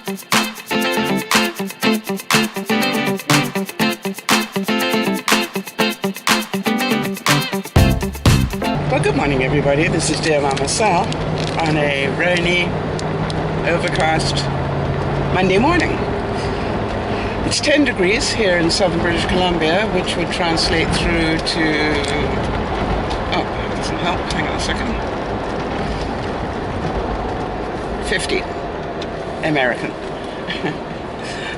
Well, good morning, everybody. This is Dear Mama Sal on a rainy, overcast Monday morning. It's 10 degrees here in southern British Columbia, which would translate through to... Oh, that doesn't help. Hang on a second. 50 American.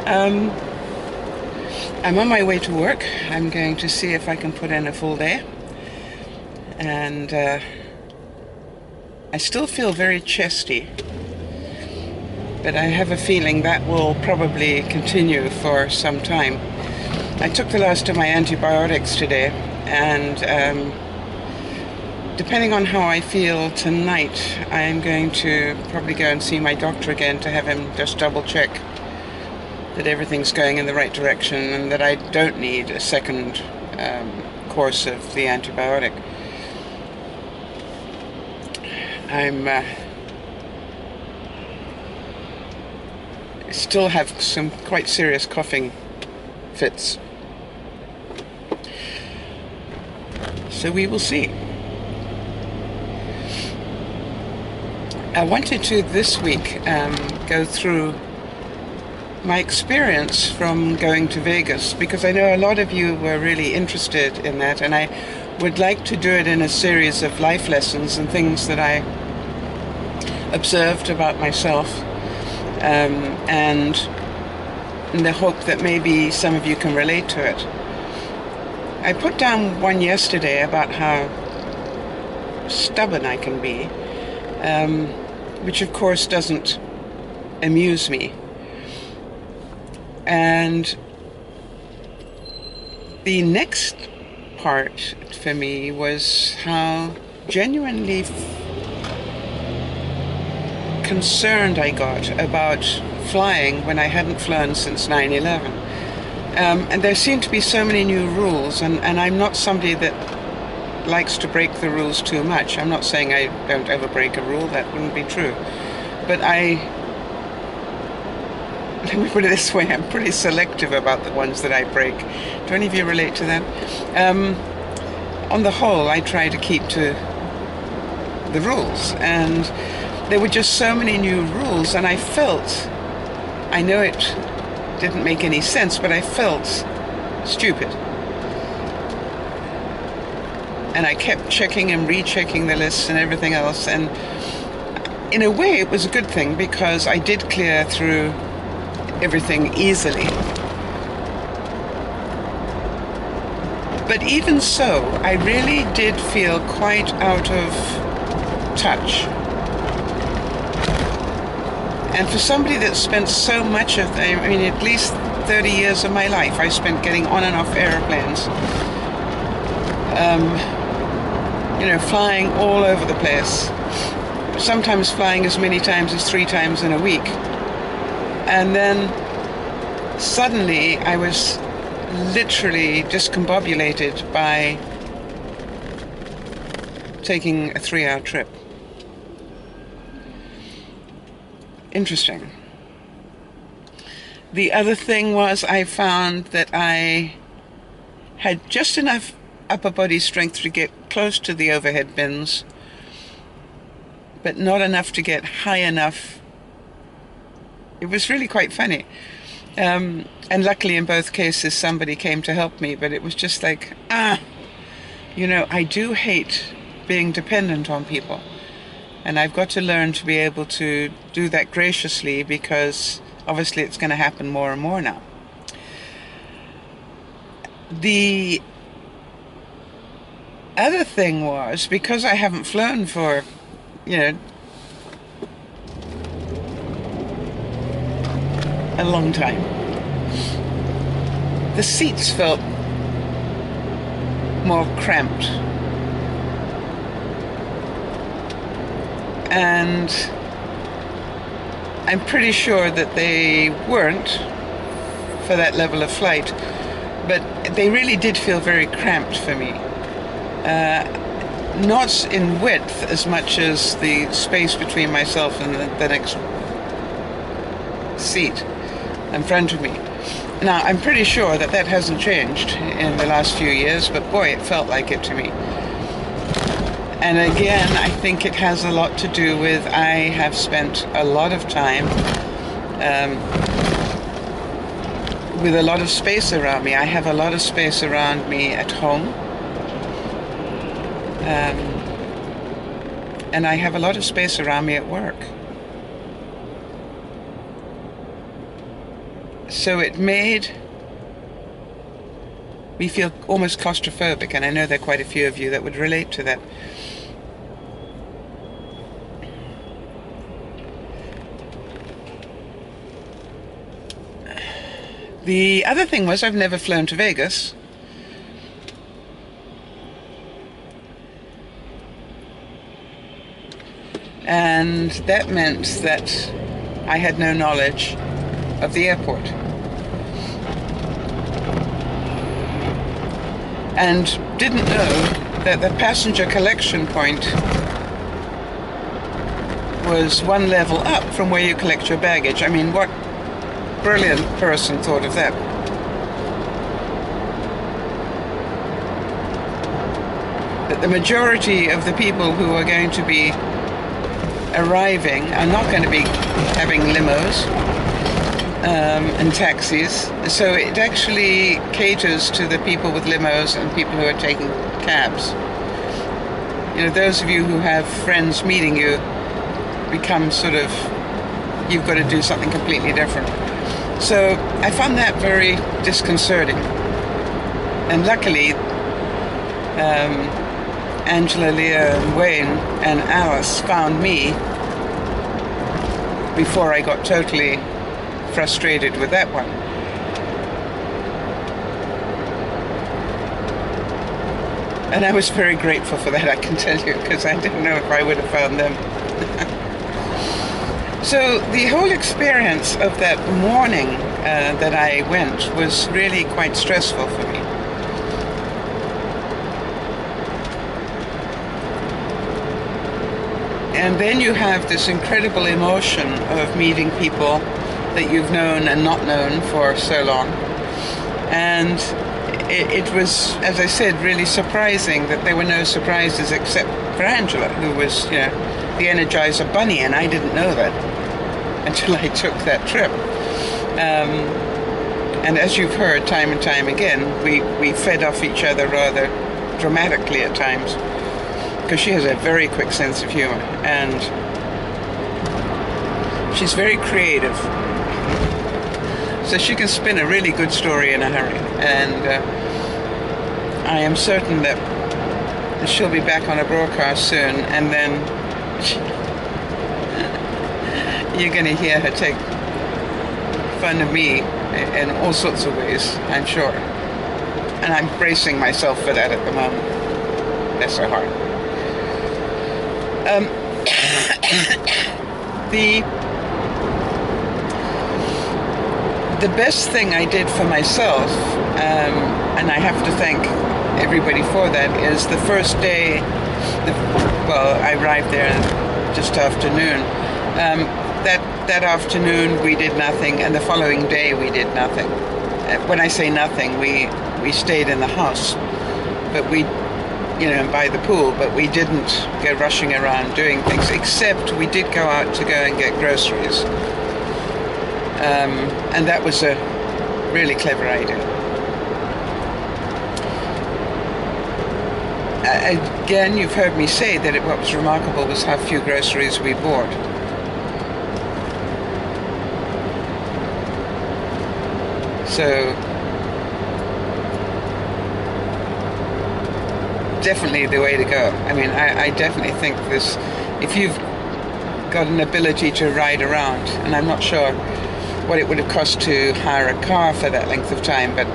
I'm on my way to work. I'm going to see if I can put in a full day. And I still feel very chesty, but I have a feeling that will probably continue for some time. I took the last of my antibiotics today, and depending on how I feel tonight, I'm going to probably go and see my doctor again to have him just double check that everything's going in the right direction and that I don't need a second course of the antibiotic. I still have some quite serious coughing fits. So we will see. I wanted to this week go through my experience from going to Vegas, because I know a lot of you were really interested in that, and I would like to do it in a series of life lessons and things that I observed about myself, and in the hope that maybe some of you can relate to it. I put down one yesterday about how stubborn I can be, which of course doesn't amuse me. And the next part for me was how genuinely concerned I got about flying when I hadn't flown since 9/11. And there seemed to be so many new rules, and I'm not somebody that likes to break the rules too much. I'm not saying I don't ever break a rule, that wouldn't be true. But let me put it this way, I'm pretty selective about the ones that I break. Do any of you relate to that? On the whole, I try to keep to the rules, and there were just so many new rules, and I know it didn't make any sense, but I felt stupid. And I kept checking and rechecking the lists and everything else, and in a way it was a good thing, because I did clear through everything easily. But even so, I really did feel quite out of touch. And for somebody that spent so much of, at least 30 years of my life, I spent getting on and off airplanes, flying all over the place, sometimes flying as many times as 3 times in a week. And then suddenly I was literally discombobulated by taking a 3-hour trip. Interesting. The other thing was, I found that I had just enough upper body strength to get close to the overhead bins, but not enough to get high enough. It was really quite funny. And luckily in both cases somebody came to help me, but it was just like, I do hate being dependent on people. And I've got to learn to be able to do that graciously, because obviously it's going to happen more and more now. The other thing was, because I haven't flown for, a long time, the seats felt more cramped. And I'm pretty sure that they weren't for that level of flight, but they really did feel very cramped for me. Not in width as much as the space between myself and the next seat in front of me. Now, I'm pretty sure that that hasn't changed in the last few years, but boy, it felt like it to me. And again, I think it has a lot to do with I have spent a lot of time with a lot of space around me. I have a lot of space around me at home. And I have a lot of space around me at work. So it made me feel almost claustrophobic, and I know there are quite a few of you that would relate to that. The other thing was I've never flown to Vegas. And that meant that I had no knowledge of the airport. And didn't know that the passenger collection point was one level up from where you collect your baggage. I mean, what brilliant person thought of that? That the majority of the people who are going to be arriving are not going to be having limos and taxis, so it actually caters to the people with limos and people who are taking cabs. You know, those of you who have friends meeting you become sort of, you've got to do something completely different. So I found that very disconcerting. And luckily, Angela, Leah, and Wayne and Alice found me before I got totally frustrated with that one. And I was very grateful for that, I can tell you, because I didn't know if I would have found them. So the whole experience of that morning that I went was really quite stressful for me. And then you have this incredible emotion of meeting people that you've known and not known for so long. And it was, as I said, really surprising that there were no surprises except for Angela, who was, you know, the Energizer Bunny, and I didn't know that until I took that trip. And as you've heard time and time again, we fed off each other rather dramatically at times, because she has a very quick sense of humor, and she's very creative. So she can spin a really good story in a hurry, and I am certain that she'll be back on a broadcast soon, and then you're going to hear her take fun of me in all sorts of ways, I'm sure. And I'm bracing myself for that at the moment. Bless her heart. The best thing I did for myself, and I have to thank everybody for that, is the first day, well, I arrived there just afternoon. That afternoon we did nothing, and the following day we did nothing. When I say nothing, we stayed in the house, but we, you know, by the pool, but we didn't go rushing around doing things, except we did go out to go and get groceries. And that was a really clever idea. Again, you've heard me say that what was remarkable was how few groceries we bought. So, definitely the way to go. I mean, I definitely think this, if you've got an ability to ride around, and I'm not sure what it would have cost to hire a car for that length of time, but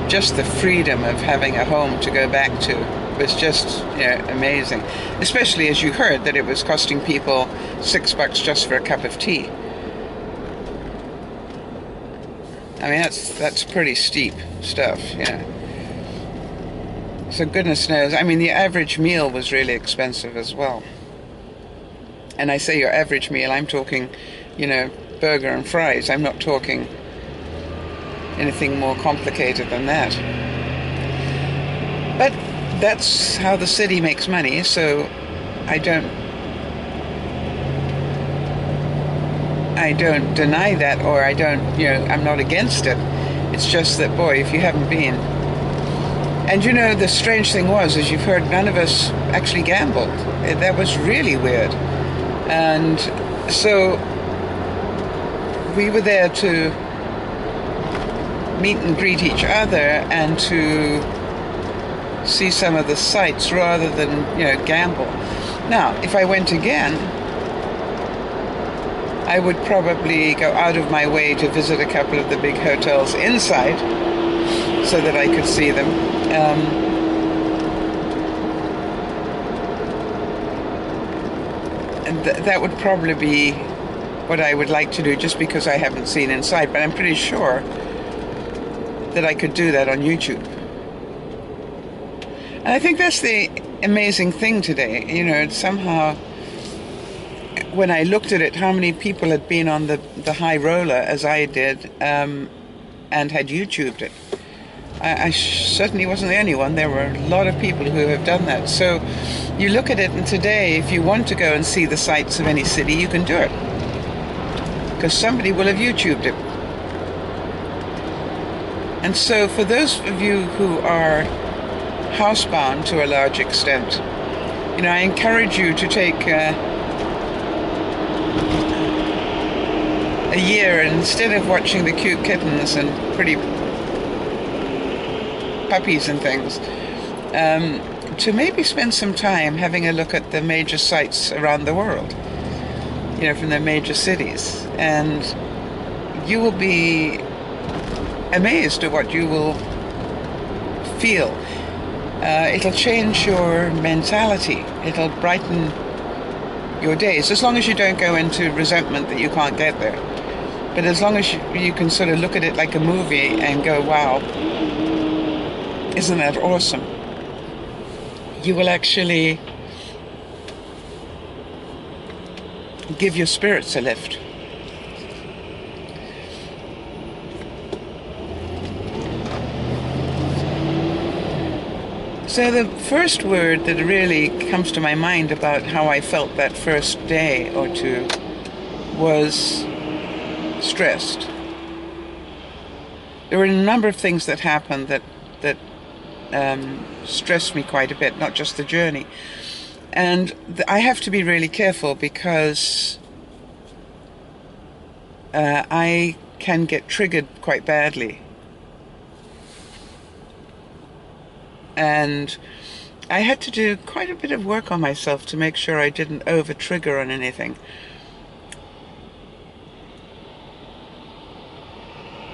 just the freedom of having a home to go back to was just, you know, amazing. Especially as you heard that it was costing people $6 just for a cup of tea. I mean, that's pretty steep stuff, you know. So goodness knows. I mean, the average meal was really expensive as well. And I say your average meal, I'm talking, you know, burger and fries. I'm not talking anything more complicated than that. But that's how the city makes money, so I don't deny that, or I'm not against it. It's just that, boy, if you haven't been. And the strange thing was, as you've heard, none of us actually gambled. That was really weird. And so we were there to meet and greet each other and to see some of the sights rather than, gamble. Now, if I went again, I would probably go out of my way to visit a couple of the big hotels inside so that I could see them. And that would probably be what I would like to do, just because I haven't seen inside. But I'm pretty sure that I could do that on YouTube. And I think that's the amazing thing today. Somehow, when I looked at it, how many people had been on the high roller as I did, and had YouTubed it. I certainly wasn't the only one. There were a lot of people who have done that. So you look at it, and today, if you want to go and see the sights of any city, you can do it, because somebody will have YouTubed it. And so for those of you who are housebound to a large extent, I encourage you to take a year, and instead of watching the cute kittens and pretty puppies and things, to maybe spend some time having a look at the major sites around the world, from the major cities. And you will be amazed at what you will feel. It'll change your mentality. It'll brighten your days, as long as you don't go into resentment that you can't get there. But as long as you can sort of look at it like a movie and go, wow, isn't that awesome? You will actually give your spirits a lift. So the first word that really comes to my mind about how I felt that first day or two was stressed. There were a number of things that happened that stressed me quite a bit, not just the journey. And I have to be really careful, because I can get triggered quite badly. And I had to do quite a bit of work on myself to make sure I didn't over-trigger on anything.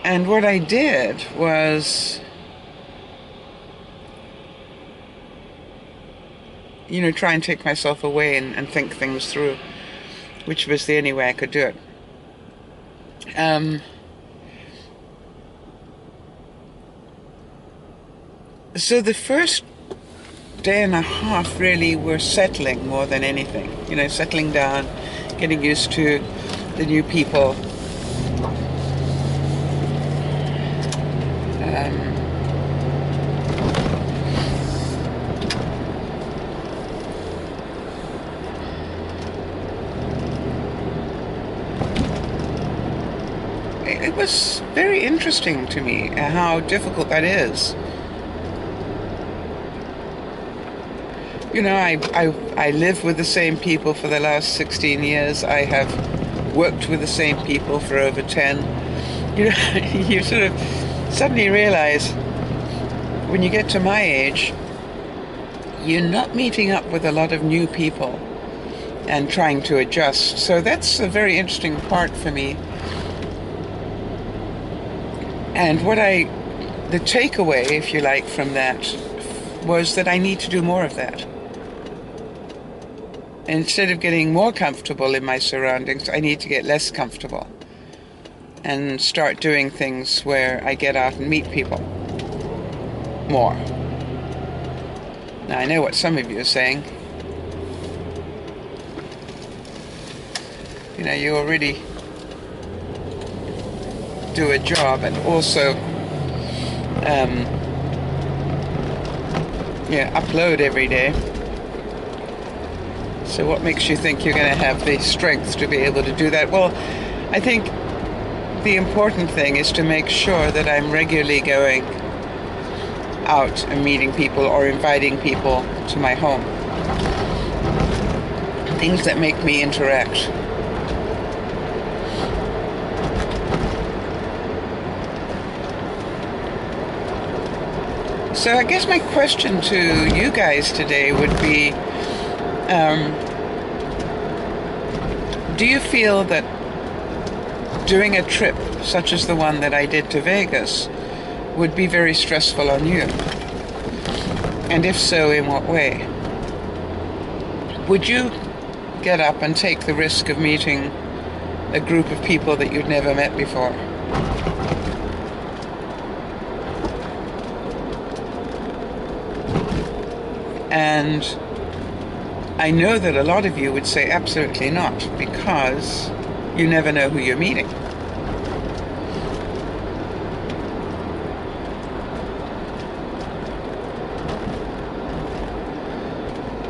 And what I did was, try and take myself away and think things through, which was the only way I could do it. So the first day and a half really were settling more than anything. Settling down, getting used to the new people. It was very interesting to me how difficult that is. I live with the same people for the last 16 years. I have worked with the same people for over 10. You sort of suddenly realize, when you get to my age, you're not meeting up with a lot of new people and trying to adjust. So that's a very interesting part for me. And the takeaway, if you like, from that was that I need to do more of that. Instead of getting more comfortable in my surroundings, I need to get less comfortable and start doing things where I get out and meet people more. Now, I know what some of you are saying. You're really do a job and also upload every day. So what makes you think you're going to have the strength to be able to do that? Well, I think the important thing is to make sure that I'm regularly going out and meeting people or inviting people to my home. Things that make me interact. So I guess my question to you guys today would be, do you feel that doing a trip such as the one that I did to Vegas would be very stressful on you? And if so, in what way? Would you get up and take the risk of meeting a group of people that you'd never met before? And I know that a lot of you would say absolutely not, because you never know who you're meeting.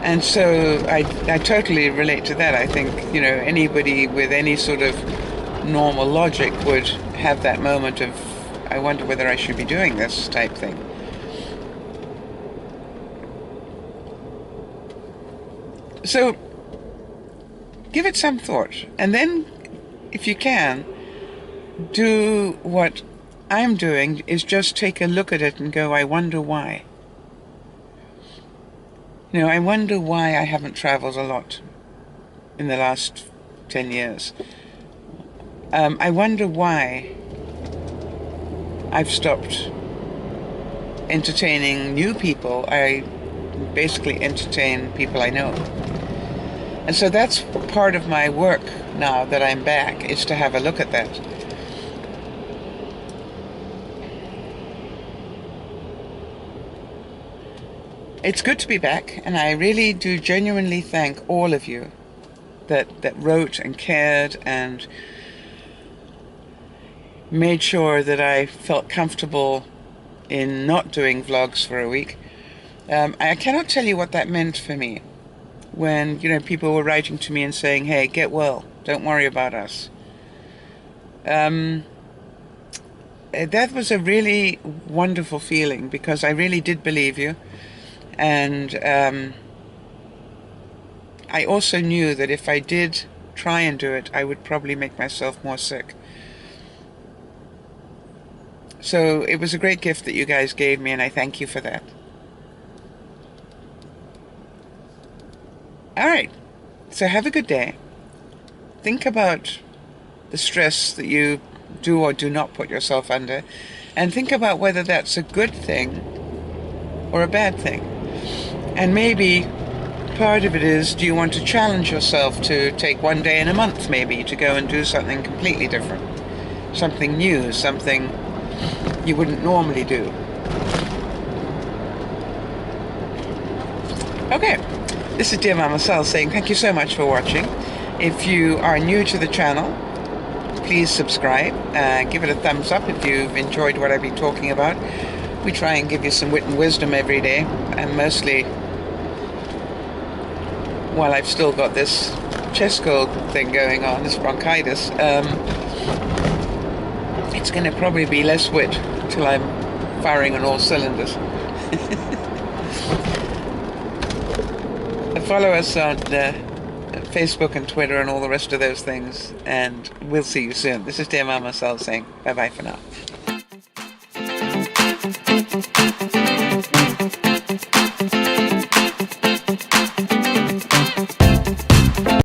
And so I totally relate to that. I think, anybody with any sort of normal logic would have that moment of, I wonder whether I should be doing this type thing. So give it some thought, and then, if you can, do what I'm doing, is just take a look at it and go, I wonder why. I wonder why I haven't traveled a lot in the last 10 years. I wonder why I've stopped entertaining new people. I basically entertain people I know. And so that's part of my work now that I'm back, is to have a look at that. It's good to be back, and I really do genuinely thank all of you that wrote and cared and made sure that I felt comfortable in not doing vlogs for a week. I cannot tell you what that meant for me when, people were writing to me and saying, hey, get well, don't worry about us. That was a really wonderful feeling, because I really did believe you. And I also knew that if I did try and do it, I would probably make myself more sick. So it was a great gift that you guys gave me, and I thank you for that. All right, so have a good day. Think about the stress that you do or do not put yourself under, and think about whether that's a good thing or a bad thing. And maybe part of it is, do you want to challenge yourself to take one day in a month maybe to go and do something completely different, something new, something you wouldn't normally do? Okay, this is Dear Mama Sal saying thank you so much for watching. If you are new to the channel, please subscribe, give it a thumbs up if you've enjoyed what I've been talking about. We try and give you some wit and wisdom every day, and mostly while I've still got this chest cold thing going on, this bronchitis. It's going to probably be less wit till I'm firing on all cylinders. Follow us on Facebook and Twitter and all the rest of those things, and we'll see you soon. This is Dear Mama Sal saying bye-bye for now.